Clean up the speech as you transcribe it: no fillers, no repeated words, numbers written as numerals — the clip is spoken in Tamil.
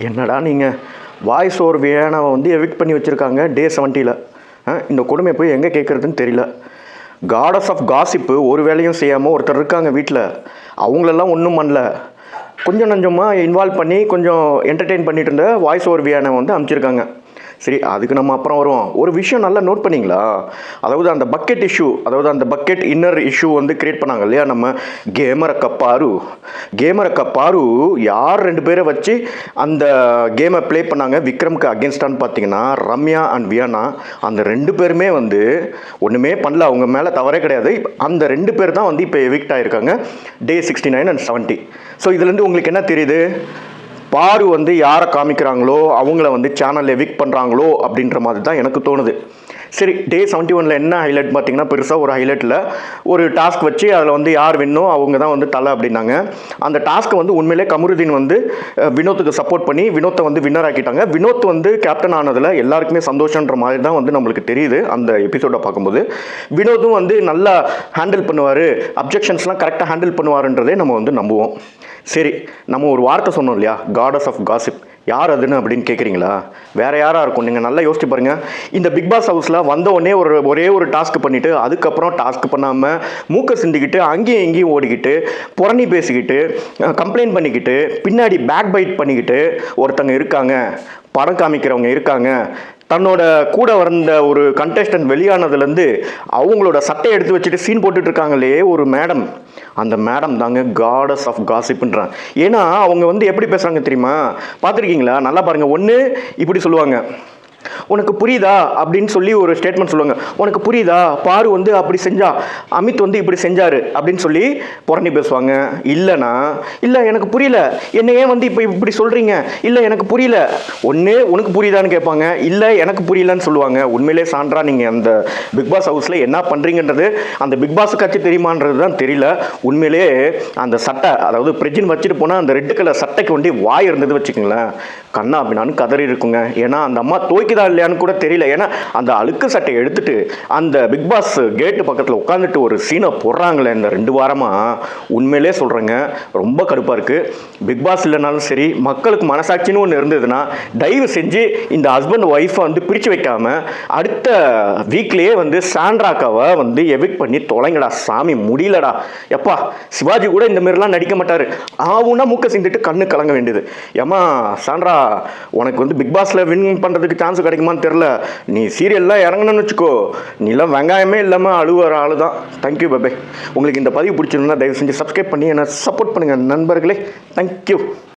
என்னடா நீங்கள் வாய்ஸ் ஓவர் வியானாவை வந்து எவிக்ட் பண்ணி வச்சுருக்காங்க டே 70ல். இந்த கொடுமையை போய் எங்கே கேட்குறதுன்னு தெரியல. காடஸ் ஆஃப் காசிப்பு ஒரு வேலையும் செய்யாமல் ஒருத்தர் இருக்காங்க வீட்டில். அவங்களெல்லாம் ஒன்றும் பண்ணல, கொஞ்சம் நஞ்சமாக இன்வால்வ் பண்ணி கொஞ்சம் என்டர்டெயின் பண்ணிட்டு இருந்த வாய்ஸ் ஓவர் வியானாவை வந்து அனுப்பிச்சிருக்காங்க. சரி, அதுக்கு நம்ம அப்புறம் வருவோம். ஒரு விஷயம் நல்லா நோட் பண்ணிங்களா? அதாவது அந்த பக்கெட் இஷ்யூ, அதாவது அந்த பக்கெட் இன்னர் இஷ்யூ வந்து கிரியேட் பண்ணாங்க இல்லையா நம்ம கேமரக்க பாரு யார் 2 பேரை வச்சு அந்த கேமை ப்ளே பண்ணாங்க விக்ரம்க்கு அகேன்ஸ்டான்னு பார்த்தீங்கன்னா ரம்யா அண்ட் வியானா. அந்த 2 பேருமே வந்து ஒன்றுமே பண்ணல, அவங்க மேலே தவறே கிடையாது. அந்த 2 பேர் தான் வந்து இப்போ எவிக்ட் ஆகிருக்காங்க டே 69 and 70. ஸோ இதுலேருந்து உங்களுக்கு என்ன தெரியுது? பாரு வந்து யாரை காமிக்கிறாங்களோ அவங்கள வந்து சேனல் எவிக்ட் பண்ணுறாங்களோ அப்படின்ற மாதிரி தான் எனக்கு தோணுது. சரி, டே 71ல் என்ன ஹைலைட் பார்த்தீங்கன்னா, பெருசாக ஒரு ஹைலைட்டில் ஒரு டாஸ்க் வச்சு அதில் வந்து யார் வின்னோ அவங்க தான் வந்து தலை அப்படின்னாங்க. அந்த டாஸ்க்கை வந்து உண்மையிலே கமருதீன் வந்து வினோத்துக்கு சப்போர்ட் பண்ணி வினோத்தை வந்து வின்னர் ஆக்கிட்டாங்க. வினோத் வந்து கேப்டன் ஆனதில் எல்லாருக்குமே சந்தோஷன்ற மாதிரி தான் வந்து நம்மளுக்கு தெரியுது அந்த எபிசோடை பார்க்கும்போது. வினோத்தும் வந்து நல்லா ஹேண்டில் பண்ணுவார், அப்ஜெக்ஷன்ஸ்லாம் கரெக்டாக ஹேண்டில் பண்ணுவாருன்றதே நம்ம வந்து நம்புவோம். சரி, நம்ம ஒரு வார்த்தை சொன்னோம் இல்லையா, காடஸ் ஆஃப் காசிப். யார் அதுன்னு அப்படின்னு கேட்குறீங்களா? வேறு யாராக இருக்கும்? நீங்கள் நல்லா யோசிச்சு பாருங்கள். இந்த பிக் பாஸ் ஹவுஸில் வந்தவுடனே ஒரே ஒரு டாஸ்க் பண்ணிவிட்டு அதுக்கப்புறம் டாஸ்க் பண்ணாமல் மூக்க சிந்திக்கிட்டு அங்கேயும் இங்கேயும் ஓடிக்கிட்டு புரணி பேசிக்கிட்டு கம்ப்ளைண்ட் பண்ணிக்கிட்டு பின்னாடி பேக் பைட் பண்ணிக்கிட்டு ஒருத்தங்க இருக்காங்க, படம் காமிக்கிறவங்க இருக்காங்க. தன்னோட கூட வந்த ஒரு கண்டெஸ்டன்ட் வெளியானதுலேருந்து அவங்களோட சட்டையை எடுத்து வச்சுட்டு சீன் போட்டுட்ருக்காங்களே ஒரு மேடம், அந்த மேடம் தாங்க காடஸ் ஆஃப் காசிப்புன்றான். ஏன்னா அவங்க வந்து எப்படி பேசுகிறாங்க தெரியுமா? பார்த்துருக்கீங்களா? நல்லா பாருங்கள். ஒன்று இப்படி சொல்லுவாங்க, உனக்கு புரியுதா அப்படின்னு சொல்லி ஒரு ஸ்டேட்மெண்ட் சொல்லுவாங்க. உனக்கு புரியுதா, பாரு வந்து அப்படி செஞ்சா, அமித் வந்து இப்படி செஞ்சாரு அப்படின்னு சொல்லி புரணி பேசுவாங்க. இல்லைனா இல்லை எனக்கு புரியல, என்ன ஏன் வந்து இப்போ இப்படி சொல்கிறீங்க, இல்லை எனக்கு புரியல. ஒன்று உனக்கு புரியுதான்னு கேட்பாங்க, இல்லை எனக்கு புரியலன்னு சொல்லுவாங்க. உண்மையிலே சான்றா நீங்கள் அந்த பிக் பாஸ் ஹவுஸில் என்ன பண்ணுறீங்கன்றது அந்த பிக் பாஸுக்காச்சு தெரியுமான்றது தான் தெரியல. உண்மையிலே அந்த சட்டை, அதாவது பிரிட்ஜின் வச்சுட்டு போனால் அந்த ரெட் கலர் சட்டைக்கு வந்து வாய் இருந்தது வச்சுக்கோங்களேன், கண்ணா அப்படின்னான்னு கதறி இருக்குங்க. ஏன்னா அந்த அம்மா தோய்க்குதா இல்லையான்னு கூட தெரியல. ஏன்னா அந்த அழுக்கு சட்டையை எடுத்துட்டு அந்த பிக் பாஸ் கேட்டு பக்கத்தில் உட்காந்துட்டு ஒரு சீனை போடுறாங்களே இந்த 2 வாரமாக, உண்மையிலே சொல்கிறேங்க ரொம்ப கடுப்பாக இருக்குது. பிக் பாஸ் இல்லைனாலும் சரி, மக்களுக்கு மனசாட்சின்னு ஒன்று இருந்ததுன்னா தயவு செஞ்சு இந்த ஹஸ்பண்ட் ஒய்ஃபை வந்து பிரித்து வைக்காமல் அடுத்த வீக்லேயே வந்து சாண்ட்ராக்காவை வந்து எவிக்ட் பண்ணி தொலைங்கடா சாமி, முடியலடா. எப்பா, சிவாஜி கூட இந்த மாதிரிலாம் நடிக்க மாட்டார். ஆவுன்னா மூக்க சிந்துட்டு கண்ணு கலங்க வேண்டியது. ஏமா சாண்ட்ரா, உனக்கு வந்து பிக் பாஸில் வின் பண்ணுறதுக்கு சான்ஸ் கிடைக்குமான்னு தெரில. நீ சீரியல்லாம் இறங்கணும்னு வச்சுக்கோ, நீலாம் வெங்காயமே இல்லாமல் அழுவுற ஆள் தான். தேங்க்யூ பாபே. உங்களுக்கு இந்த பதிவு பிடிச்சிருந்தா தயவு செஞ்சு சப்ஸ்கிரைப் பண்ணி என்னை சப்போர்ட் பண்ணுங்கள் நண்பர்களே. தேங்க்யூ.